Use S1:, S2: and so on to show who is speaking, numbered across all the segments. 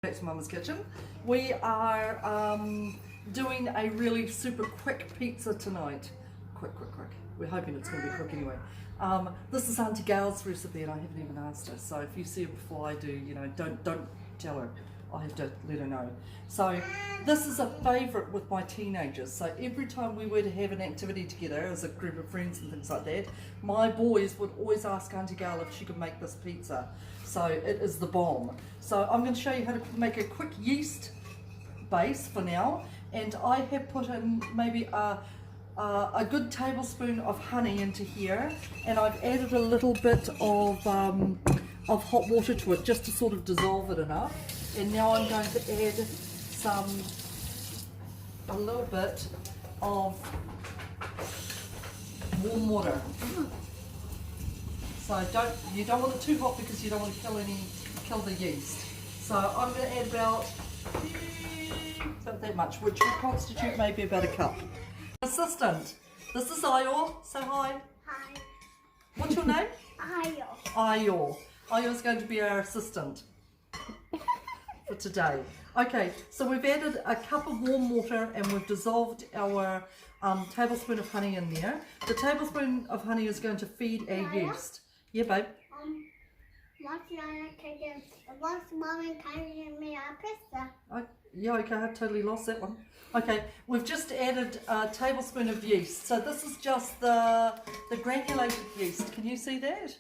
S1: Back to Mama's Kitchen. We are doing a really super quick pizza tonight. Quick. We're hoping it's going to be quick anyway. This is Auntie Gails' recipe and I haven't even asked her. So if you see her before I do, you know, don't tell her. I have to let her know. So this is a favourite with my teenagers. So every time we were to have an activity together as a group of friends and things like that, my boys would always ask Auntie Gail if she could make this pizza. So it is the bomb. So I'm going to show you how to make a quick yeast base for now. And I have put in maybe a good tablespoon of honey into here, and I've added a little bit of hot water to it just to sort of dissolve it enough. And now I'm going to add a little bit of warm water. So you don't want it too hot because you don't want to kill the yeast. So I'm going to add about that much, which will constitute maybe about a cup. Assistant, this is Āio. Say hi.
S2: Hi.
S1: What's your name?
S2: Āio.
S1: Āio. Āio's going to be our assistant for today. Okay, so we've added a cup of warm water and we've dissolved our tablespoon of honey in there. The tablespoon of honey is going to feed our yeast. Yeah, babe?
S2: What's Mommy carrying me a pizza?
S1: Yeah, okay, I've totally lost that one. Okay, we've just added a tablespoon of yeast. So this is just the granulated yeast. Can you see that?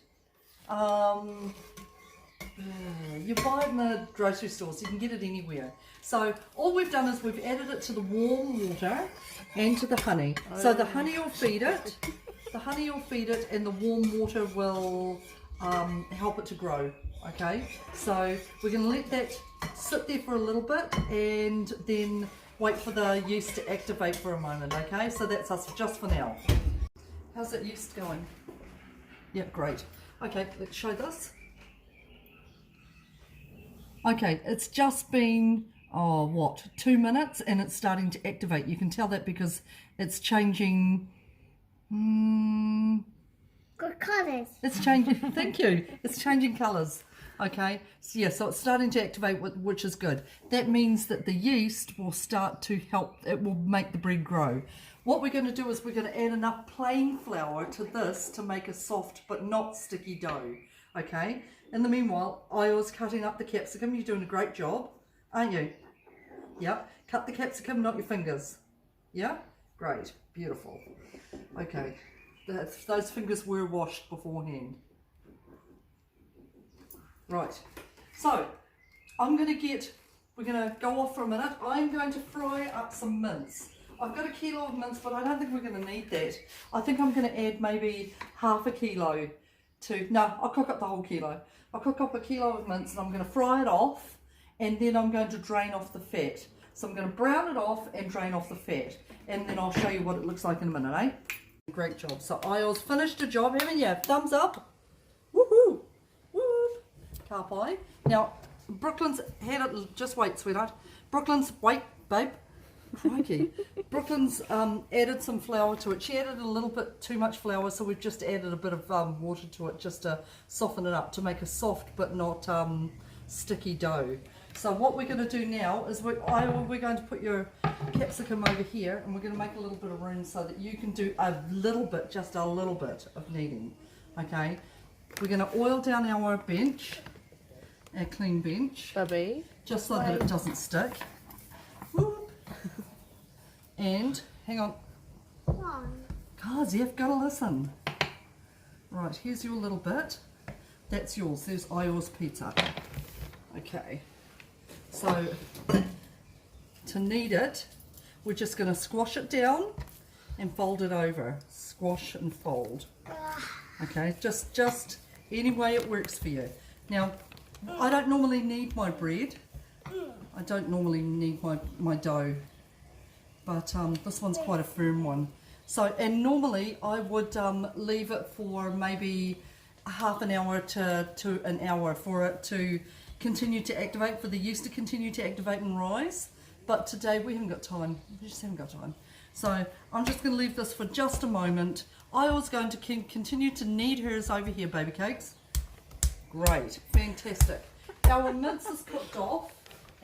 S1: You buy it in the grocery stores. You can get it anywhere. So all we've done is we've added it to the warm water and to the honey. So the honey will feed it. The honey will feed it, and the warm water will help it to grow. Okay, so we're going to let that sit there for a little bit and then wait for the yeast to activate for a moment. Okay, so that's us just for now. How's that yeast going? Yeah, great. Okay, let's show this. Okay, it's just been, 2 minutes and it's starting to activate. You can tell that because it's changing.
S2: Good colours.
S1: It's changing. Thank you. It's changing colours. Okay, so yeah, so it's starting to activate, which is good. That means that the yeast will start to help. It will make the bread grow. What we're going to do is we're going to add enough plain flour to this to make a soft but not sticky dough. Okay. In the meanwhile, I was cutting up the capsicum. You're doing a great job, aren't you? Yeah. Cut the capsicum, not your fingers. Yeah. Great. Beautiful. Okay. Those fingers were washed beforehand. Right, so we're going to go off for a minute. I'm going to fry up some mince. I've got a kilo of mince, but I don't think we're going to need that. I think I'm going to add maybe half a kilo I'll cook up the whole kilo. I'll cook up a kilo of mince and I'm going to fry it off, and then I'm going to drain off the fat. So I'm going to brown it off and drain off the fat, and then I'll show you what it looks like in a minute, eh? Great job. So Āio's finished a job, haven't you? Thumbs up. Woohoo! Whoop! Ka-pai. Now, Brooklyn's had it, just wait, sweetheart. Wait, babe. Crikey. Brooklyn's added some flour to it. She added a little bit too much flour, so we've just added a bit of water to it just to soften it up, to make a soft but not sticky dough. So what we're going to do now is we're going to put your capsicum over here, and we're going to make a little bit of room so that you can do a little bit, just a little bit of kneading. Okay, we're going to oil down our bench, our clean bench,
S3: Bubby,
S1: just so that it doesn't stick. Whoop. And hang on, guys, you've got to listen. Right, here's your little bit. That's yours. There's Āio's pizza. Okay. So, to knead it, we're just going to squash it down and fold it over. Squash and fold. Okay, just any way it works for you. Now, I don't normally knead my bread. I don't normally knead my dough. But this one's quite a firm one. So, and normally I would leave it for maybe half an hour to an hour for it to continue to activate, for the yeast to continue to activate and rise. But today we haven't got time. We just haven't got time. So I'm just going to leave this for just a moment. I was going to continue to knead hers over here, baby cakes. Great, fantastic. Our mince is cooked off.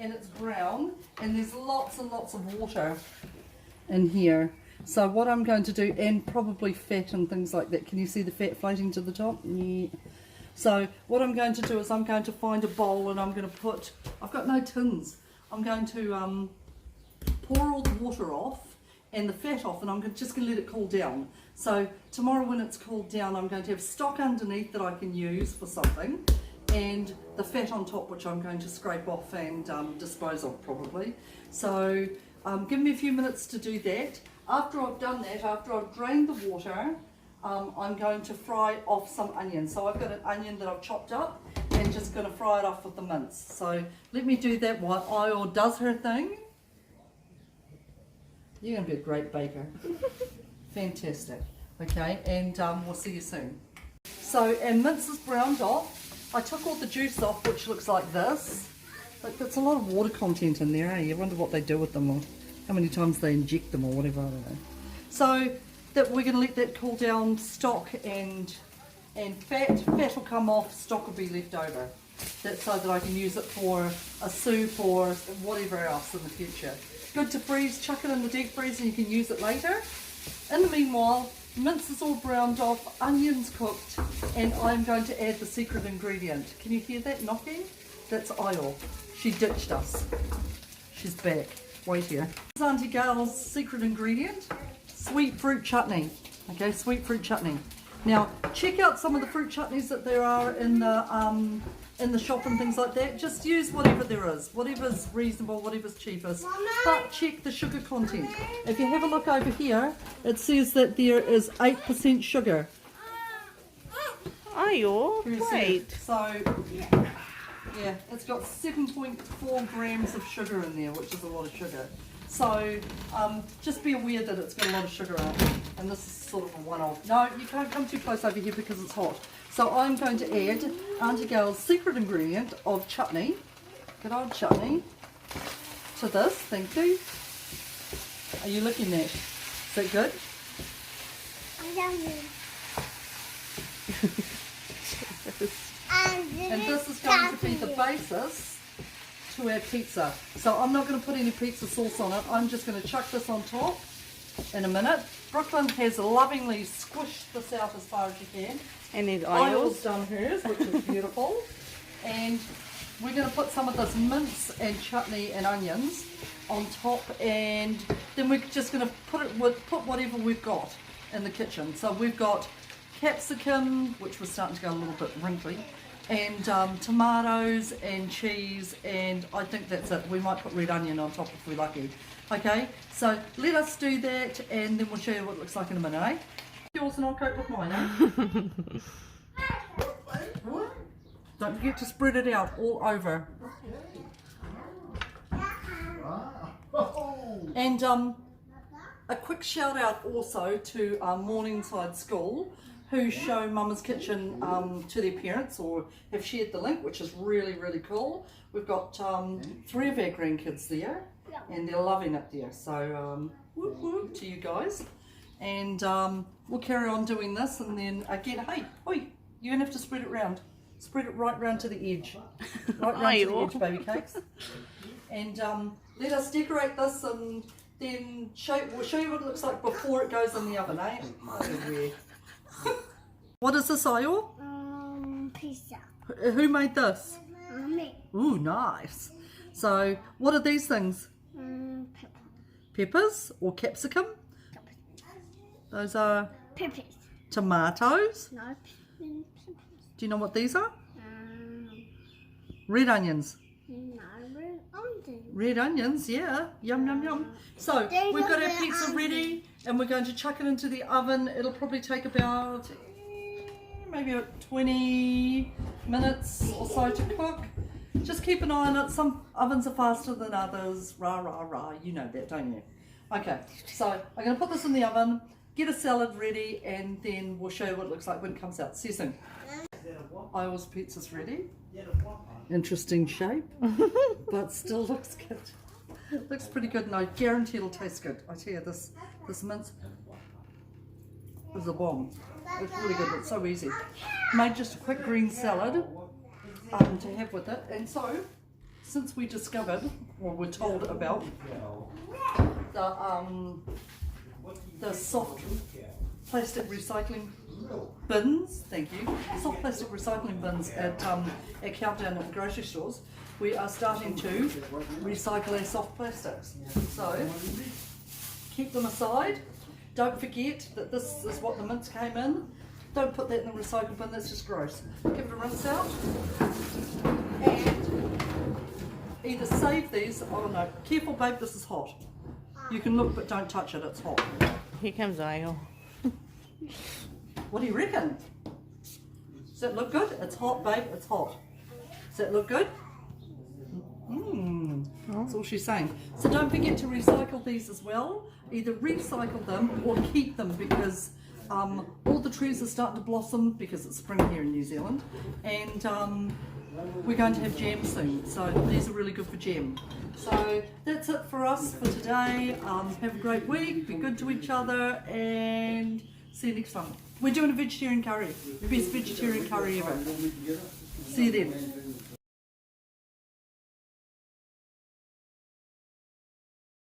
S1: and it's brown, and there's lots and lots of water in here. So what I'm going to do, and probably fat and things like that. Can you see the fat floating to the top? Yeah. So what I'm going to do is I'm going to find a bowl, and I'm going to put, I've got no tins, I'm going to pour all the water off and the fat off, and I'm just going to let it cool down. So tomorrow when it's cooled down, I'm going to have stock underneath that I can use for something, and the fat on top, which I'm going to scrape off and dispose of probably. So give me a few minutes to do that. After I've done that, after I've drained the water, I'm going to fry off some onion. So I've got an onion that I've chopped up and just going to fry it off with the mince. So let me do that while Āio does her thing. You're going to be a great baker. Fantastic. Okay, and we'll see you soon. So, and mince is browned off. I took all the juice off, which looks like this. Like, there's a lot of water content in there, eh? You wonder what they do with them, or how many times they inject them, or whatever, I don't know. So, that we're going to let that cool down. Stock and fat will come off, stock will be left over. That's so that I can use it for a soup or whatever else in the future. Good to freeze, chuck it in the deep freeze and you can use it later. In the meanwhile, mince is all browned off, onions cooked, and I'm going to add the secret ingredient. Can you hear that knocking? That's Āio. She ditched us. She's back. Wait here. This is Auntie Gails' secret ingredient, sweet fruit chutney. Okay, sweet fruit chutney. Now, check out some of the fruit chutneys that there are in the shop and things like that. Just use whatever there is, whatever's reasonable, whatever's cheapest. But check the sugar content. If you have a look over here, it says that there is 8% sugar.
S3: Āio, wait.
S1: So, yeah, it's got 7.4 grams of sugar in there, which is a lot of sugar. So, just be aware that it's got a lot of sugar in it. And this is sort of a one-off. No, you can't come too close over here because it's hot. So I'm going to add Auntie Gail's secret ingredient of chutney, good old chutney, to this. Thank you. Are you looking at? Is that good? And this is going to be the basis to our pizza. So I'm not going to put any pizza sauce on it. I'm just going to chuck this on top in a minute. Brooklyn has lovingly squished this out as far as you can.
S3: And then
S1: Āio's done hers, which is beautiful. And we're going to put some of this mince and chutney and onions on top, and then we're just going to put whatever we've got in the kitchen. So we've got capsicum, which was starting to go a little bit wrinkly, and tomatoes and cheese, and I think that's it. We might put red onion on top if we're lucky. Okay, so let us do that, and then we'll show you what it looks like in a minute, eh? Yours and I'll coat with mine, eh? Don't forget to spread it out all over. And a quick shout out also to Morningside School, who show Mama's Kitchen to their parents, or have shared the link, which is really, really cool. We've got 3 of our grandkids there, and they're loving it there. So whoop whoop to you guys. And we'll carry on doing this, and then again, hey, oi, you're gonna have to spread it round. Spread it right round to the edge. Right round to the edge, baby cakes. And let us decorate this, and then we'll show you what it looks like before it goes in the oven, eh? What is this, Āio?
S2: Pizza.
S1: Who made this?
S2: Me.
S1: Ooh, nice. So, what are these things?
S2: Pepper.
S1: Peppers or capsicum? Those are
S2: Peppers.
S1: tomatoes.
S2: No.
S1: Do you know what these are? Red onions.
S2: No. Onions.
S1: Red onions, yeah. Yum, yum, yum. So, we've got our pizza ready, and we're going to chuck it into the oven. It'll probably take about maybe about 20 minutes or so to cook. Just keep an eye on it. Some ovens are faster than others. Rah, rah, rah. You know that, don't you? Okay, so I'm going to put this in the oven, get a salad ready, and then we'll show you what it looks like when it comes out. See you soon. Āio's pizza's ready. Interesting shape, but still looks good. Looks pretty good, and I guarantee it'll taste good. I tell you, this mince is a bomb. It's really good. It's so easy. Made just a quick green salad to have with it, and so since we discovered, or were told about, the soft plastic recycling bins, thank you, soft plastic recycling bins at Countdown at the grocery stores, we are starting to recycle our soft plastics. So keep them aside. Don't forget that this is what the mince came in. Don't put that in the recycle bin, that's just gross. Give it a rinse out. And either save these, oh no, careful babe, this is hot. You can look but don't touch it, it's hot.
S3: Here comes Āio.
S1: What do you reckon? Does that look good? It's hot babe, it's hot. Does that look good? That's all she's saying. So don't forget to recycle these as well. Either recycle them or keep them, because all the trees are starting to blossom because it's spring here in New Zealand, and we're going to have jam soon, so these are really good for jam. So that's it for us for today. Have a great week, be good to each other, and see you next time. We're doing a vegetarian curry, the best vegetarian curry ever. See you then.